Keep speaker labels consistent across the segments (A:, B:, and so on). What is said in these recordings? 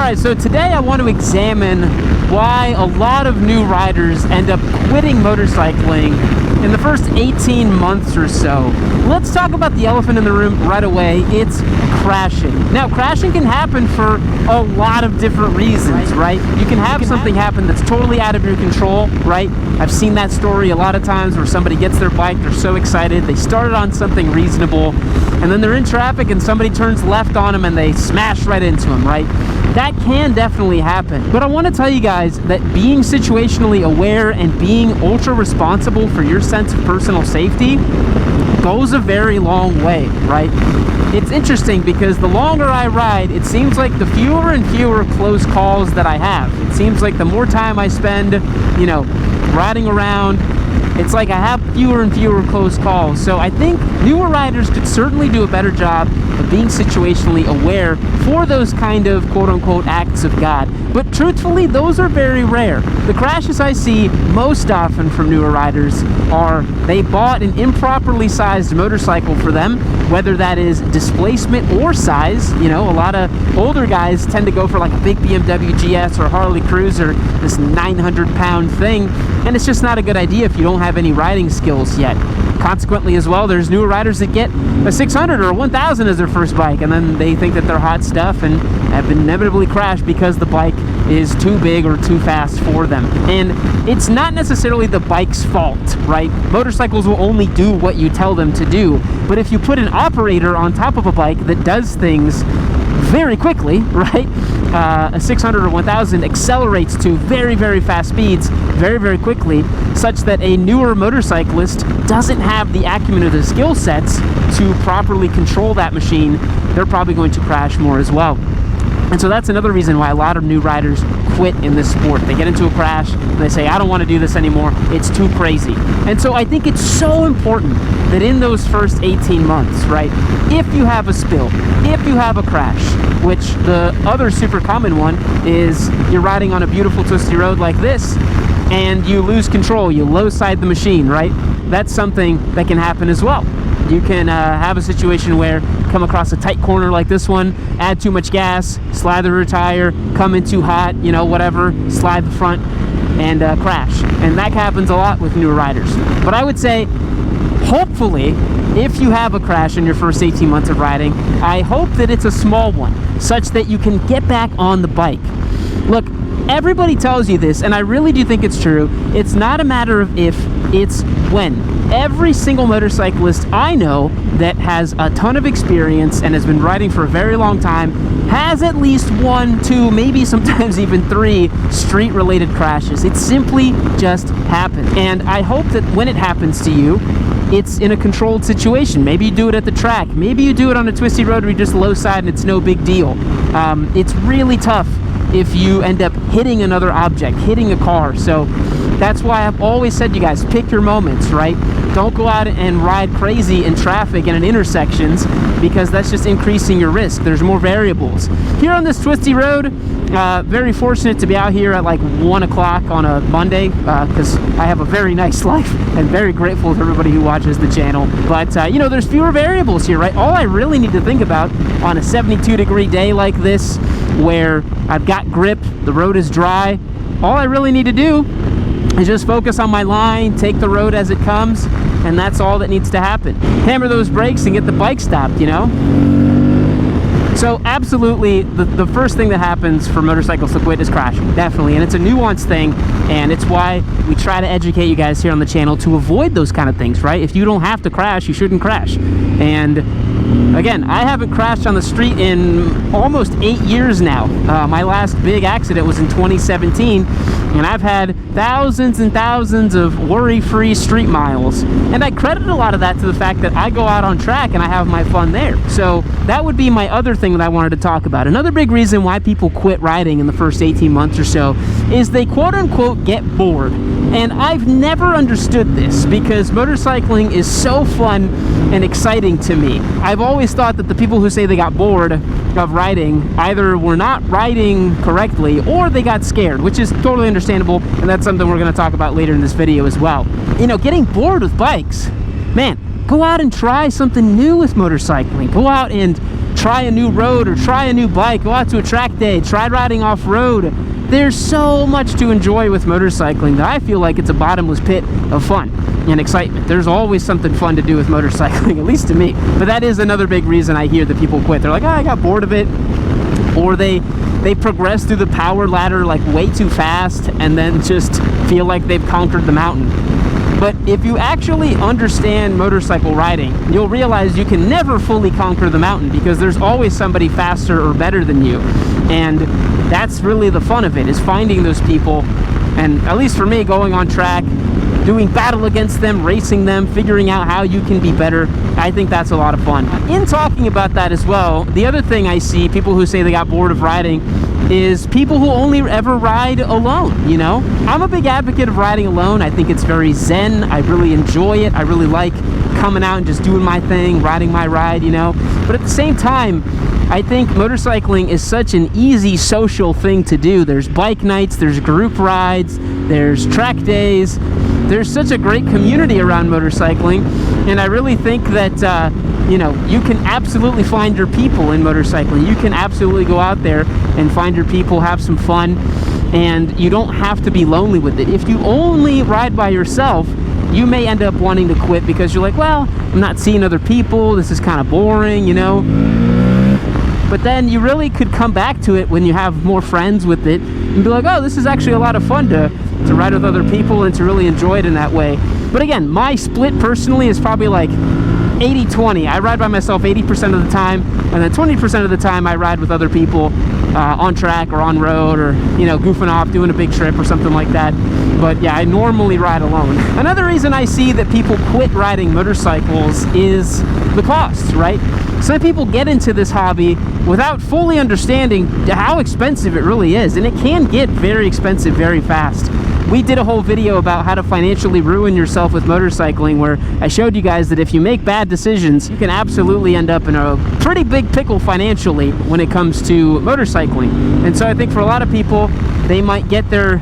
A: Alright, so today I want to examine why a lot of new riders end up quitting motorcycling in the first 18 months or so. Let's talk about the elephant in the room right away. It's crashing. Now, crashing can happen for a lot of different reasons, right? You can have something happen that's totally out of your control, right? I've seen that story a lot of times where somebody gets their bike, they're so excited, they started on something reasonable, and then they're in traffic and somebody turns left on them and they smash right into them, right? That can definitely happen. But I want to tell you guys that being situationally aware and being ultra responsible for your sense of personal safety goes a very long way, right? It's interesting because the longer I ride, it seems like the fewer and fewer close calls that I have. It seems like the more time I spend, you know, riding around, it's like I have fewer and fewer close calls. So I think newer riders could certainly do a better job of being situationally aware for those kind of quote-unquote acts of God. But truthfully, those are very rare. The crashes I see most often from newer riders are they bought an improperly sized motorcycle for them, whether that is displacement or size. You know, a lot of older guys tend to go for like a big BMW GS or Harley Cruiser, this 900-pound thing, and it's just not a good idea if you don't have any riding skills yet. Consequently as well, there's newer riders that get a 600 or a 1000 as their first bike, and then they think that they're hot stuff and have inevitably crashed because the bike is too big or too fast for them. And it's not necessarily the bike's fault, right? Motorcycles will only do what you tell them to do, but if you put an operator on top of a bike that does things very quickly, right? A 600 or 1000 accelerates to very, very fast speeds very, very quickly, such that a newer motorcyclist doesn't have the acumen or the skill sets to properly control that machine. They're probably going to crash more as well. And so that's another reason why a lot of new riders quit in this sport. They get into a crash and they say, I don't want to do this anymore, it's too crazy. And so I think it's so important that in those first 18 months, right, if you have a spill, if you have a crash, which the other super common one is you're riding on a beautiful twisty road like this and you lose control, you low side the machine, right? That's something that can happen as well. You can have a situation where you come across a tight corner like this one, add too much gas, slide the rear tire, come in too hot, you know, whatever, slide the front and crash. And that happens a lot with newer riders. But I would say, hopefully, if you have a crash in your first 18 months of riding, I hope that it's a small one, such that you can get back on the bike. Look, everybody tells you this, and I really do think it's true. It's not a matter of if, it's when. Every single motorcyclist I know that has a ton of experience and has been riding for a very long time has at least 1, 2, maybe sometimes even 3 street-related crashes. It simply just happens. And I hope that when it happens to you, it's in a controlled situation. Maybe you do it at the track. Maybe you do it on a twisty road where you just low side and it's no big deal. It's really tough if you end up hitting another object, hitting a car. So that's why I've always said to you guys, pick your moments, right? Don't go out and ride crazy in traffic and in intersections, because that's just increasing your risk. There's more variables. Here on this twisty road, very fortunate to be out here at like 1 o'clock on a Monday, because I have a very nice life and very grateful to everybody who watches the channel. But, you know, there's fewer variables here, right? All I really need to think about on a 72-degree day like this, where I've got grip, the road is dry, all I really need to do is just focus on my line, take the road as it comes, and that's all that needs to happen. Hammer those brakes and get the bike stopped, you know? So absolutely, the first thing that happens for motorcycles to quit is crashing, definitely. And it's a nuanced thing, and it's why we try to educate you guys here on the channel to avoid those kind of things, right? If you don't have to crash, you shouldn't crash. And again, I haven't crashed on the street in almost 8 years now. My last big accident was in 2017, and I've had thousands and thousands of worry-free street miles. And I credit a lot of that to the fact that I go out on track and I have my fun there. So that would be my other thing that I wanted to talk about. Another big reason why people quit riding in the first 18 months or so is they quote-unquote get bored. And I've never understood this, because motorcycling is so fun and exciting to me. I've always thought that the people who say they got bored of riding either were not riding correctly or they got scared, which is totally understandable, and that's something we're going to talk about later in this video as well. You know, getting bored with bikes, man, go out and try something new with motorcycling. Go out and try a new road or try a new bike, go out to a track day, try riding off-road. There's so much to enjoy with motorcycling that I feel like it's a bottomless pit of fun and excitement. There's always something fun to do with motorcycling, at least to me. But that is another big reason I hear that people quit. They're like, oh, I got bored of it, or they progress through the power ladder like way too fast and then just feel like they've conquered the mountain. But if you actually understand motorcycle riding, you'll realize you can never fully conquer the mountain, because there's always somebody faster or better than you. And that's really the fun of it, is finding those people. And at least for me, going on track, doing battle against them, racing them, figuring out how you can be better, I think that's a lot of fun. In talking about that as well, the other thing I see, people who say they got bored of riding, is people who only ever ride alone, you know? I'm a big advocate of riding alone. I think it's very zen. I really enjoy it. I really like coming out and just doing my thing, riding my ride, you know? But at the same time, I think motorcycling is such an easy social thing to do. There's bike nights, there's group rides, there's track days. There's such a great community around motorcycling, and I really think that you know, you can absolutely find your people in motorcycling. You can absolutely go out there and find your people, have some fun, and you don't have to be lonely with it. If you only ride by yourself, you may end up wanting to quit because you're like, well, I'm not seeing other people, this is kind of boring, you know? But then you really could come back to it when you have more friends with it and be like, oh, this is actually a lot of fun to ride with other people and to really enjoy it in that way. But again, my split personally is probably like 80-20. I ride by myself 80% of the time, and then 20% of the time I ride with other people on track or on road, or, you know, goofing off, doing a big trip or something like that. But yeah, I normally ride alone. Another reason I see that people quit riding motorcycles is the cost, right? Some people get into this hobby without fully understanding how expensive it really is, and it can get very expensive very fast. We did a whole video about how to financially ruin yourself with motorcycling, where I showed you guys that if you make bad decisions, you can absolutely end up in a pretty big pickle financially when it comes to motorcycling. And so I think for a lot of people, they might get their,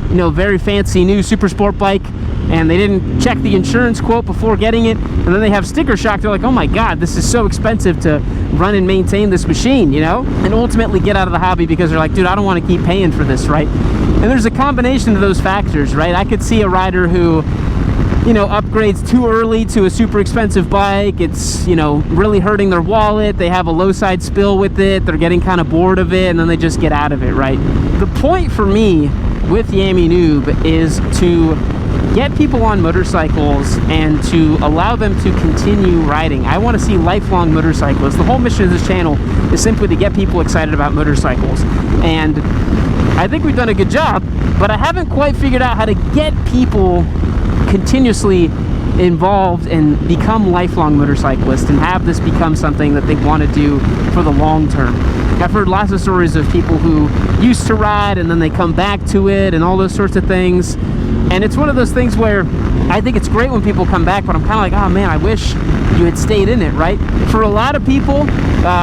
A: you know, very fancy new super sport bike, and they didn't check the insurance quote before getting it, and then they have sticker shock. They're like, oh my god, this is so expensive to run and maintain this machine, you know? And ultimately get out of the hobby because they're like, dude, I don't want to keep paying for this, right? And there's a combination of those factors, right? I could see a rider who, you know, upgrades too early to a super expensive bike. It's, you know, really hurting their wallet. They have a low side spill with it. They're getting kind of bored of it, and then they just get out of it, right? The point for me with Yami Noob is to get people on motorcycles and to allow them to continue riding. I want to see lifelong motorcyclists. The whole mission of this channel is simply to get people excited about motorcycles. And I think we've done a good job, but I haven't quite figured out how to get people continuously involved and become lifelong motorcyclists and have this become something that they want to do for the long term. I've heard lots of stories of people who used to ride and then they come back to it and all those sorts of things. And it's one of those things where I think it's great when people come back, but I'm kind of like, oh man, I wish you had stayed in it, right? For a lot of people,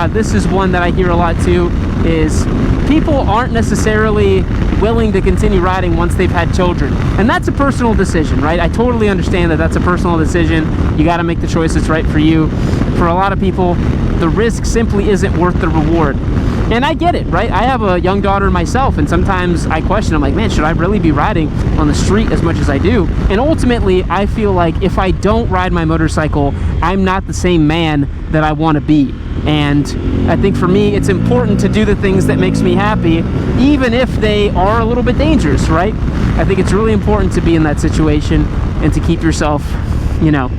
A: this is one that I hear a lot too, is people aren't necessarily willing to continue riding once they've had children. And that's a personal decision, right? I totally understand that that's a personal decision. You got to make the choice that's right for you. For a lot of people, the risk simply isn't worth the reward. And I get it, right? I have a young daughter myself, and sometimes I question, I'm like, man, should I really be riding on the street as much as I do? And ultimately, I feel like if I don't ride my motorcycle, I'm not the same man that I want to be. And I think for me, it's important to do the things that makes me happy, even if they are a little bit dangerous, right? I think it's really important to be in that situation and to keep yourself, you know,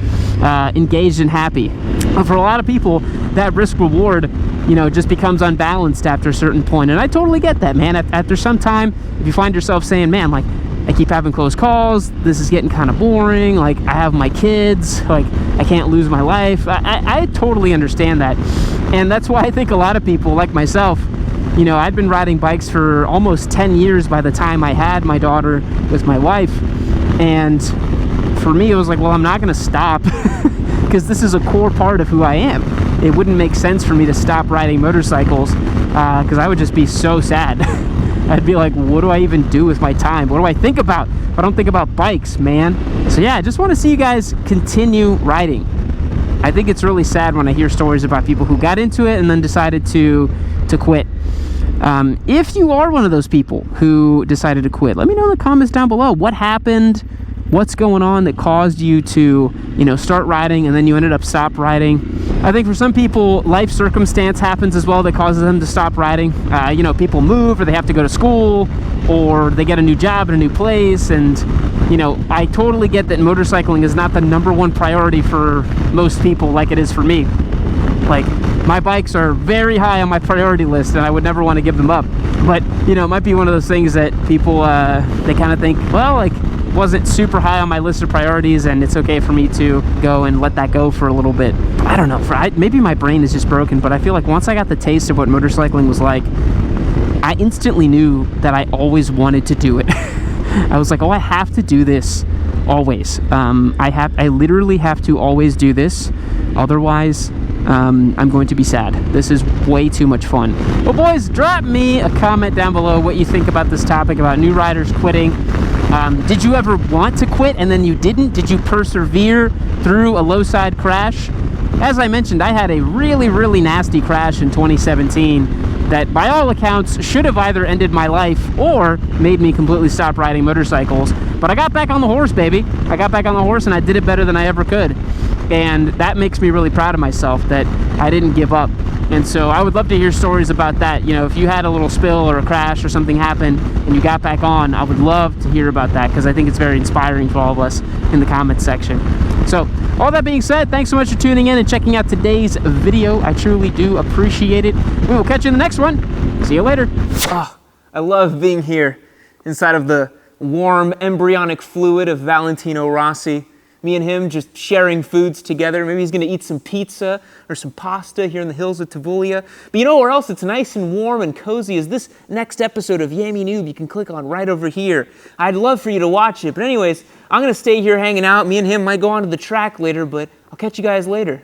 A: engaged and happy. But for a lot of people, that risk reward, you know, just becomes unbalanced after a certain point. And I totally get that, man. After some time, if you find yourself saying, man, like, I keep having close calls, this is getting kind of boring, like, I have my kids, like, I can't lose my life. I totally understand that. And that's why I think a lot of people, like myself, you know, I'd been riding bikes for almost 10 years by the time I had my daughter with my wife. And for me, it was like, well, I'm not going to stop because this is a core part of who I am. It wouldn't make sense for me to stop riding motorcycles because I would just be so sad. I'd be like, what do I even do with my time? What do I think about if I don't think about bikes, man? So yeah, I just want to see you guys continue riding. I think it's really sad when I hear stories about people who got into it and then decided to quit. If you are one of those people who decided to quit, let me know in the comments down below. What happened? What's going on that caused you to, start riding and then you ended up stop riding? I think for some people, life circumstance happens as well that causes them to stop riding. People move, or they have to go to school, or they get a new job in a new place, and I totally get that motorcycling is not the #1 priority for most people like it is for me. Like, my bikes are very high on my priority list, and I would never want to give them up. But, it might be one of those things that people, they kind of think, well, like, wasn't super high on my list of priorities, and it's okay for me to go and let that go for a little bit. I don't know, maybe my brain is just broken, but I feel like once I got the taste of what motorcycling was like, I instantly knew that I always wanted to do it. I was like, oh, I have to do this always. I literally have to always do this, otherwise I'm going to be sad. This is way too much fun. Well, boys, drop me a comment down below what you think about this topic about new riders quitting. Did you ever want to quit and then you didn't? Did you persevere through a low side crash? As I mentioned, I had a really, really nasty crash in 2017 that by all accounts should have either ended my life or made me completely stop riding motorcycles. But I got back on the horse, baby. I got back on the horse and I did it better than I ever could. And that makes me really proud of myself that I didn't give up. And so I would love to hear stories about that. If you had a little spill or a crash or something happened and you got back on, I would love to hear about that, because I think it's very inspiring for all of us in the comments section. So all that being said, thanks so much for tuning in and checking out today's video. I truly do appreciate it. We will catch you in the next one. See you later.
B: Oh, I love being here inside of the warm embryonic fluid of Valentino Rossi. Me and him just sharing foods together. Maybe he's gonna eat some pizza or some pasta here in the hills of Tavullia. But you know where else it's nice and warm and cozy is this next episode of Yami Noob. You can click on right over here. I'd love for you to watch it. But anyways, I'm gonna stay here hanging out. Me and him might go onto the track later, but I'll catch you guys later.